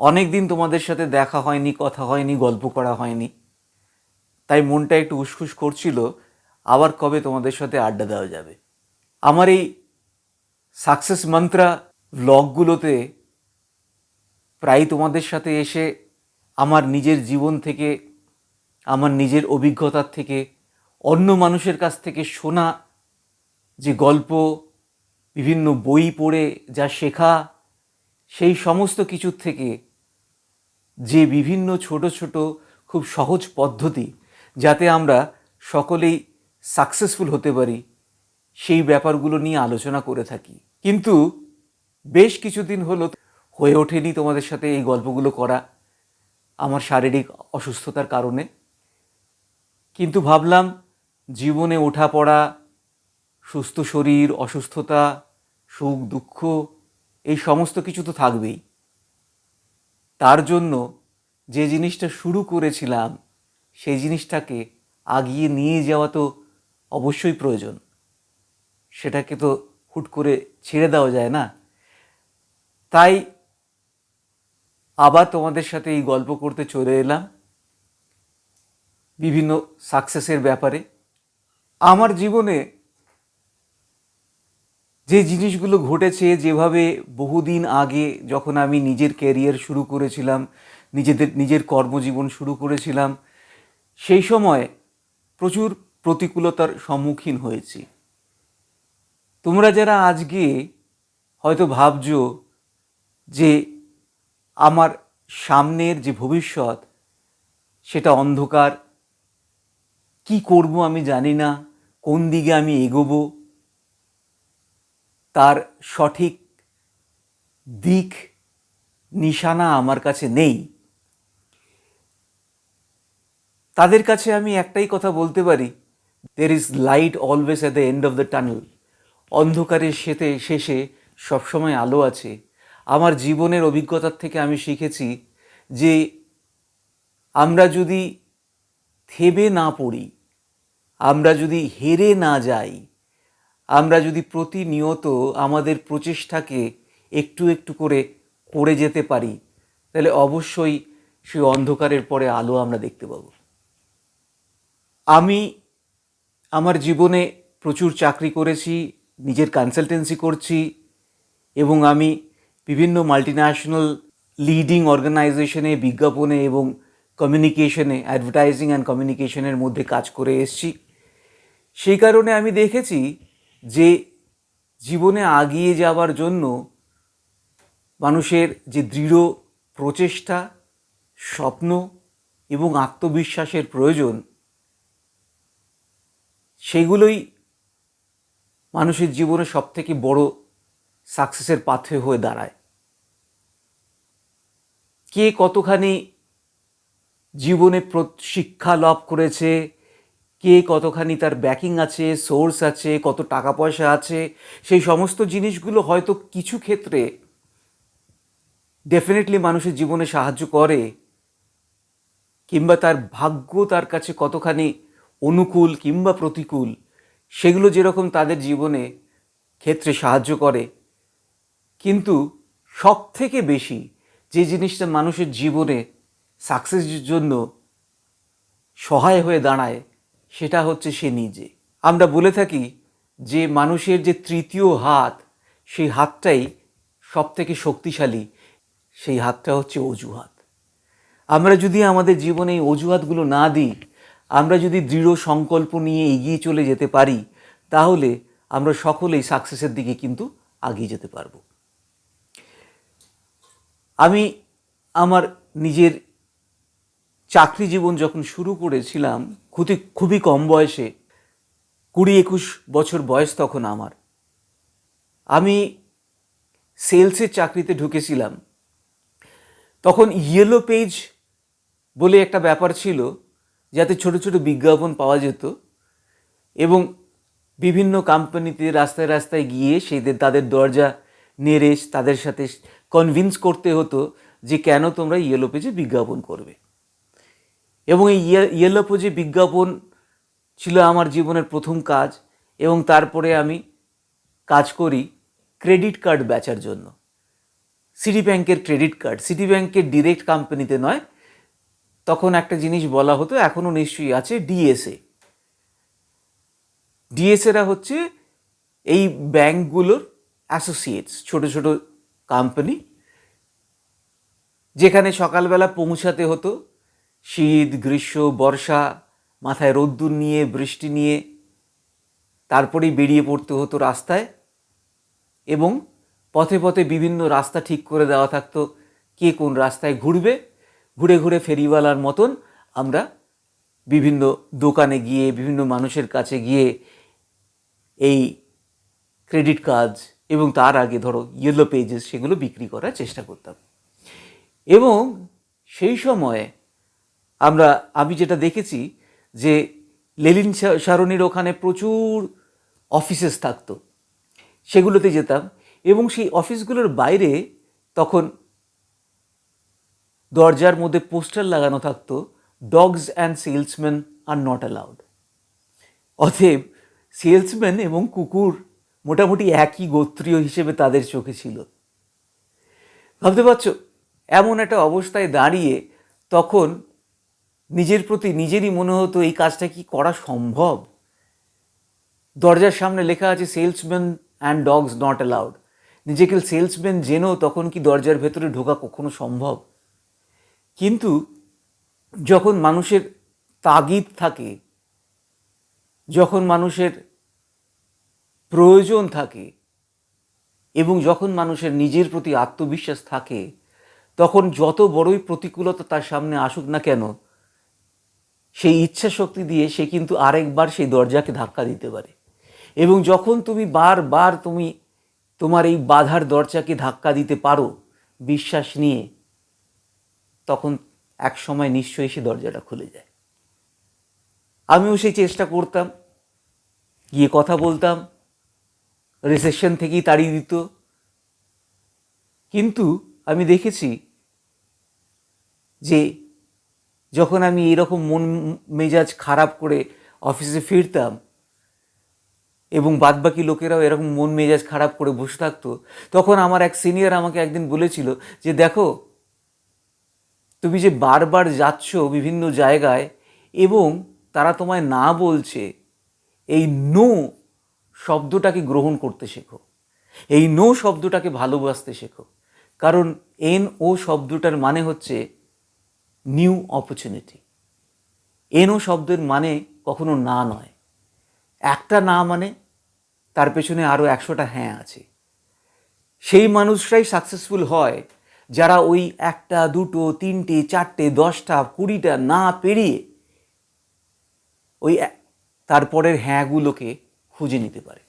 অনেক দিন তোমাদের সাথে দেখা হয়নি, কথা হয়নি, গল্প করা হয়নি, তাই মনটা একটু উসখুস করছিল আবার কবে তোমাদের সাথে আড্ডা দেওয়া যাবে। আমার এই সাকসেস মন্ত্রা ব্লগগুলোতে প্রায় তোমাদের সাথে এসে আমার নিজের জীবন থেকে, আমার নিজের অভিজ্ঞতার থেকে, অন্য মানুষের কাছ থেকে শোনা যে গল্প, বিভিন্ন বই পড়ে যা শেখা, সেই সমস্ত কিছুর থেকে যে বিভিন্ন ছোট ছোট খুব সহজ পদ্ধতি যাতে আমরা সকলেই সাকসেসফুল হতে পারি, সেই ব্যাপারগুলো নিয়ে আলোচনা করে থাকি। কিন্তু বেশ কিছুদিন হলো হয়ে ওঠেনি তোমাদের সাথে এই গল্পগুলো করা, আমার শারীরিক অসুস্থতার কারণে। কিন্তু ভাবলাম জীবনে ওঠা পড়া, সুস্থ শরীর, অসুস্থতা, সুখ দুঃখ, এই সমস্ত কিছু তো থাকবেই। তার জন্য যে জিনিসটা শুরু করেছিলাম সেই জিনিসটাকে আগিয়ে নিয়ে যাওয়া তো অবশ্যই প্রয়োজন। সেটাকে তো হুট করে ছেড়ে দেওয়া যায় না। তাই আবার তোমাদের সাথে এই গল্প করতে চলে এলাম বিভিন্ন সাকসেসের ব্যাপারে। আমার জীবনে যে জিনিসগুলো ঘটেছে, যেভাবে বহুদিন আগে যখন আমি নিজের ক্যারিয়ার শুরু করেছিলাম, নিজের কর্মজীবন শুরু করেছিলাম, সেই সময় প্রচুর প্রতিকূলতার সম্মুখীন হয়েছি। তোমরা যারা আজকে হয়তো ভাবছো যে আমার সামনের যে ভবিষ্যৎ সেটা অন্ধকার, কি করব আমি জানি না, কোন দিকে আমি এগোবো, তার সঠিক দিক নিশানা আমার কাছে নেই, তাদের কাছে আমি একটাই কথা বলতে পারি, there is light always at the end of the tunnel. অন্ধকারের শেষে সবসময় আলো আছে। আমার জীবনের অভিজ্ঞতার থেকে আমি শিখেছি যে আমরা যদি থেমে না পড়ি, আমরা যদি হেরে না যাই, আমরা যদি প্রতিনিয়ত আমাদের প্রচেষ্টাকে একটু একটু করে যেতে পারি, তাহলে অবশ্যই সেই অন্ধকারের পরে আলো আমরা দেখতে পাব। আমি আমার জীবনে প্রচুর চাকরি করেছি, নিজের কনসালটেন্সি করছি, এবং আমি বিভিন্ন মাল্টিন্যাশনাল লিডিং অর্গানাইজেশনে বিজ্ঞাপনে এবং কমিউনিকেশনে, অ্যাডভার্টাইজিং অ্যান্ড কমিউনিকেশনের মধ্যে কাজ করে এসেছি। সেই কারণে আমি দেখেছি যে জীবনে এগিয়ে যাওয়ার জন্য মানুষের যে দৃঢ় প্রচেষ্টা, স্বপ্ন এবং আত্মবিশ্বাসের প্রয়োজন, সেগুলোই মানুষের জীবনে সবথেকে বড় সাকসেসের পাথে হয়ে দাঁড়ায়। কে কতখানি জীবনে শিক্ষা লাভ করেছে, কে কতখানি তার ব্যাকিং আছে, সোর্স আছে, কত টাকা পয়সা আছে, সেই সমস্ত জিনিসগুলো হয়তো কিছু ক্ষেত্রে ডেফিনেটলি মানুষের জীবনে সাহায্য করে, কিংবা তার ভাগ্য তার কাছে কতখানি অনুকূল কিংবা প্রতিকূল, সেগুলো যেরকম তাদের জীবনে ক্ষেত্রে সাহায্য করে। কিন্তু সব থেকে বেশি যে জিনিসটা মানুষের জীবনে সাকসেসের জন্য সহায় হয়ে দাঁড়ায়, সেটা হচ্ছে সে নিজে। আমরা বলে থাকি যে মানুষের যে তৃতীয় হাত, সেই হাতটাই সব থেকে শক্তিশালী, সেই হাতটা হচ্ছে অজুহাত। আমরা যদি আমাদের জীবনে এই অজুহাতগুলো না দিই, আমরা যদি দৃঢ় সংকল্প নিয়ে এগিয়ে চলে যেতে পারি, তাহলে আমরা সকলেই সাকসেসের দিকে কিন্তু এগিয়ে যেতে পারবো। আমি আমার নিজের চাকরি জীবন যখন শুরু করেছিলাম, খুবই কম বয়সে, 20-21 বছর বয়স তখন আমার, আমি সেলসের চাকরিতে ঢুকেছিলাম। তখন ইয়েলো পেজ বলে একটা ব্যাপার ছিল, যাতে ছোট ছোট বিজ্ঞাপন পাওয়া যেত, এবং বিভিন্ন কোম্পানিতে রাস্তায় রাস্তায় গিয়ে তাদের দরজা নেড়ে তাদের সাথে কনভিন্স করতে হতো যে কেন তোমরা ইয়েলো পেজে বিজ্ঞাপন করবে। এবং এই ইয়েলো পেজে বিজ্ঞাপন ছিল আমার জীবনের প্রথম কাজ। এবং তারপরে আমি কাজ করি ক্রেডিট কার্ড বেচার জন্য। সিটি ব্যাংকের ক্রেডিট কার্ড, সিটি ব্যাংকের ডিরেক্ট কোম্পানিতে নয়, তখন একটা জিনিস বলা হতো, এখনও নিশ্চয়ই আছে, ডিএসএ। ডিএসএরা হচ্ছে এই ব্যাংকগুলোর অ্যাসোসিয়েটস, ছোট ছোট কোম্পানি, যেখানে সকালবেলা পৌঁছাতে হতো শীত, গ্রীষ্ম, বর্ষা, মাথায় রোদ্দুর নিয়ে, বৃষ্টি নিয়ে, তারপরেই বেরিয়ে পড়তে হতো রাস্তায়, এবং পথে পথে বিভিন্ন রাস্তা ঠিক করে দেওয়া থাকতো, কে কোন রাস্তায় ঘুরবে। ঘুরে ঘুরে ফেরিওয়ালার মতন আমরা বিভিন্ন দোকানে গিয়ে, বিভিন্ন মানুষের কাছে গিয়ে এই ক্রেডিট কার্ড এবং তার আগে ধরো ইয়েলো পেজেস, সেগুলো বিক্রি করার চেষ্টা করতাম। এবং সেই সময়ে আমি যেটা দেখেছি যে লেনিন সারণীর ওখানে প্রচুর অফিসেস থাকতো, সেগুলোতে যেতাম, এবং সেই অফিসগুলোর বাইরে তখন দরজার মধ্যে পোস্টার লাগানো থাকতো, dogs and salesman are not allowed. অতএব সেলসম্যান এবং কুকুর মোটামুটি একই গোত্রীয় হিসেবে তাদের চোখে ছিল। ভাবতে পারছো, এমন একটা অবস্থায় দাঁড়িয়ে তখন নিজের প্রতি নিজেরই মনে হতো এই কাজটা কি করা সম্ভব? দরজার সামনে লেখা আছে salesman and dogs not allowed. নিজেকে সেলসম্যান জেনেও তখন কি দরজার ভেতরে ঢোকা কখনো সম্ভব? কিন্তু যখন মানুষের তাগিদ থাকে, যখন মানুষের প্রয়োজন থাকে, এবং যখন মানুষের নিজের প্রতি আত্মবিশ্বাস থাকে, তখন যত বড়ই প্রতিকূলতা তার সামনে আসুক না কেন, সেই ইচ্ছা শক্তি দিয়ে সে কিন্তু আরেকবার সেই দরজাকে ধাক্কা দিতে পারে। এবং যখন তুমি বারবার তোমার এই বাধার দরজাকে ধাক্কা দিতে পারো বিশ্বাস নিয়ে, তখন এক সময় নিশ্চয়ই সে দরজাটা খুলে যায়। আমিও সেই চেষ্টা করতাম, গিয়ে কথা বলতাম, রিসেপশন থেকেই তাড়িয়ে দিত। কিন্তু আমি দেখেছি যে যখন আমি এরকম মন মেজাজ খারাপ করে অফিসে ফিরতাম এবং বাদবাকি লোকেরাও এরকম মন মেজাজ খারাপ করে বসে থাকতো, তখন আমার এক সিনিয়র আমাকে একদিন বলেছিল যে দেখো, তুমি যে বারবার যাচ্ছ বিভিন্ন জায়গায় এবং তারা তোমায় না বলছে, এই নো শব্দটাকে গ্রহণ করতে শেখো, এই নো শব্দটাকে ভালোবাসতে শেখো। কারণ NO শব্দটার মানে হচ্ছে নিউ অপরচুনিটি। NO শব্দের মানে কখনো না নয়। একটা না মানে তার পেছনে আরও 100টা হ্যাঁ আছে। সেই মানুষরাই সাকসেসফুল হয় যারা ওই 1টা, 2টো, 3টে, 4টে, 10টা, 20টা না পেরিয়ে ওই তারপরের হ্যাঁগুলোকে খুঁজে নিতে পারে।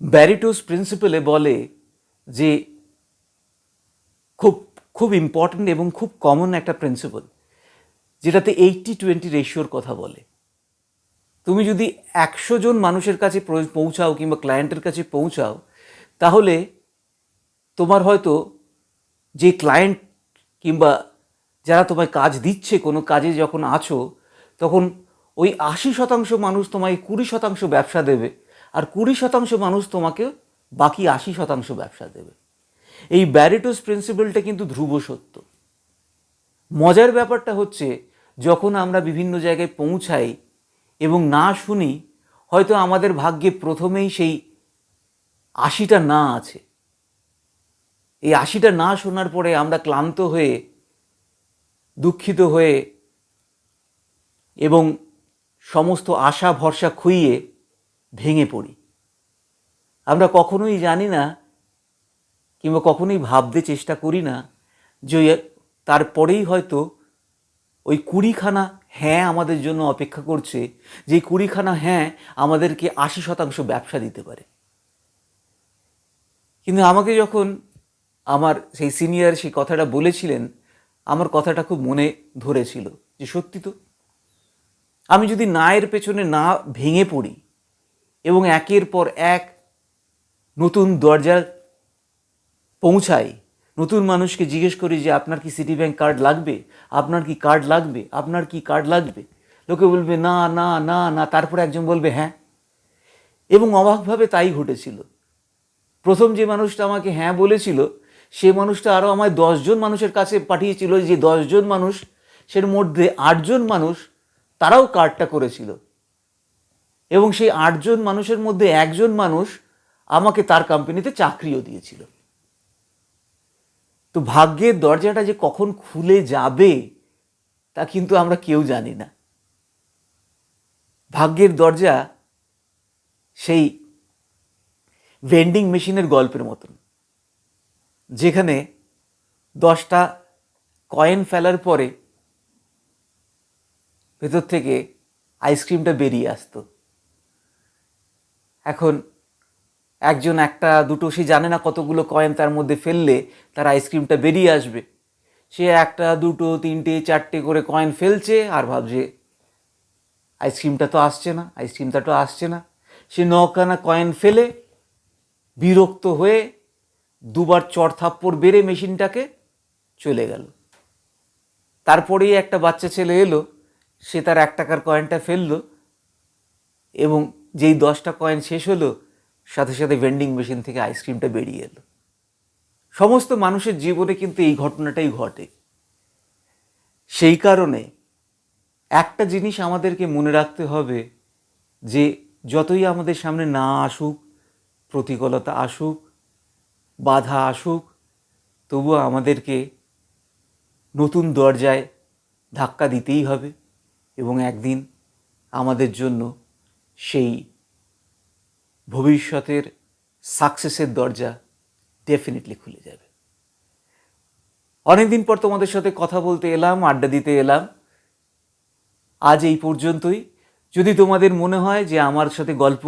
ব্যারিটোস প্রিন্সিপালে বলে যে খুব খুব ইম্পর্ট্যান্ট এবং খুব কমন একটা প্রিন্সিপাল, যেটাতে 80-20 রেশিওর কথা বলে। তুমি যদি 100 জন মানুষের কাছে পৌঁছাও কিংবা ক্লায়েন্টের কাছে পৌঁছাও, তাহলে তোমার হয়তো যে ক্লায়েন্ট কিংবা যারা তোমায় কাজ দিচ্ছে, কোনো কাজে যখন আছো, তখন ওই 80% মানুষ তোমায় 20% ব্যবসা দেবে, আর 20% মানুষ তোমাকে বাকি 80% ব্যবসা দেবে। এই ব্যারিটোস প্রিন্সিপালটা কিন্তু ধ্রুব সত্য। মজার ব্যাপারটা হচ্ছে, যখন আমরা বিভিন্ন জায়গায় পৌঁছাই এবং না শুনি, হয়তো আমাদের ভাগ্যে প্রথমেই সেই 80টা না আছে। এই 80টা না শোনার পরে আমরা ক্লান্ত হয়ে, দুঃখিত হয়ে এবং সমস্ত আশা ভরসা খুইয়ে ভেঙে পড়ি। আমরা কখনোই জানি না কিংবা কখনোই ভাবতে চেষ্টা করি না যে তারপরেই হয়তো ওই 20খানা হ্যাঁ আমাদের জন্য অপেক্ষা করছে, যে 20খানা হ্যাঁ আমাদেরকে 80% ব্যবসা দিতে পারে। কিন্তু আমাকে যখন আমার সেই সিনিয়র সেই কথাটা বলেছিলেন, আমার কথাটা খুব মনে ধরেছিল যে সত্যি তো, আমি যদি নায়ের পেছনে না ভেঙে পড়ি এবং একের পর এক নতুন দরজা পৌঁছাই, নতুন মানুষকে জিজ্ঞেস করি যে আপনার কি সিটি ব্যাংক কার্ড লাগবে, আপনার কি কার্ড লাগবে, আপনার কি কার্ড লাগবে, লোকে বলবে না না না না, তারপরে একজন বলবে হ্যাঁ। এবং অবাকভাবে তাই ঘটেছিল। প্রথম যে মানুষটা আমাকে হ্যাঁ বলেছিল, সে মানুষটা আরও আমায় 10জন মানুষের কাছে পাঠিয়েছিল, যে 10জন মানুষ সের মধ্যে 8জন মানুষ তারাও কার্ডটা করেছিল, এবং সেই 8জন মানুষের মধ্যে একজন মানুষ আমাকে তার কোম্পানিতে চাকরিও দিয়েছিল। তো ভাগ্যের দরজাটা যে কখন খুলে যাবে তা কিন্তু আমরা কেউ জানি না। ভাগ্যের দরজা সেই ভেন্ডিং মেশিনের গল্পের মতন, যেখানে 10টা কয়েন ফেলার পরে ভেতর থেকে আইসক্রিমটা বেরিয়ে আসতো। এখন একজন একটা দুটো, সে জানে না কতগুলো কয়েন তার মধ্যে ফেললে তার আইসক্রিমটা বেরিয়ে আসবে। সে একটা দুটো তিনটে চারটে করে কয়েন ফেলছে আর ভাবছে আইসক্রিমটা তো আসছে না, আইসক্রিমটা তো আসছে না। সে 9খানা কয়েন ফেলে বিরক্ত হয়ে দুবার চড় থাপ্পড় বেড়ে মেশিনটাকে চলে গেল। তারপরেই একটা বাচ্চা ছেলে এলো, সে তার 1 টাকার কয়েনটা ফেললো, এবং যেই 10টা কয়েন শেষ হলো, সাথে সাথে ভেন্ডিং মেশিন থেকে আইসক্রিমটা বেরিয়ে এলো। সমস্ত মানুষের জীবনে কিন্তু এই ঘটনাটাই ঘটে। সেই কারণে একটা জিনিস আমাদেরকে মনে রাখতে হবে, যে যতই আমাদের সামনে না আসুক, প্রতিকূলতা আসুক, বাধা আসুক, তবুও আমাদেরকে নতুন দরজায় ধাক্কা দিতেই হবে, এবং একদিন আমাদের জন্য সেই ভবিষ্যতের সাকসেসের দরজা ডেফিনেটলি খুলে যাবে। অনেকদিন পর তোমাদের সাথে কথা বলতে এলাম, আড্ডা দিতে এলাম। আজ এই পর্যন্তই। যদি তোমাদের মনে হয় যে আমার সাথে গল্প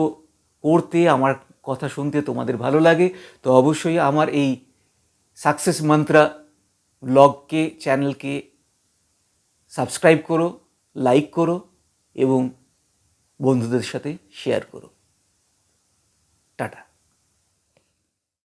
করতে, আমার কথা শুনতে তোমাদের ভালো লাগে, তো অবশ্যই আমার এই সাকসেস মন্ত্রা ব্লগকে, চ্যানেলকে সাবস্ক্রাইব করো, লাইক করো এবং বন্ধুদের সাথে শেয়ার করো। টাটা।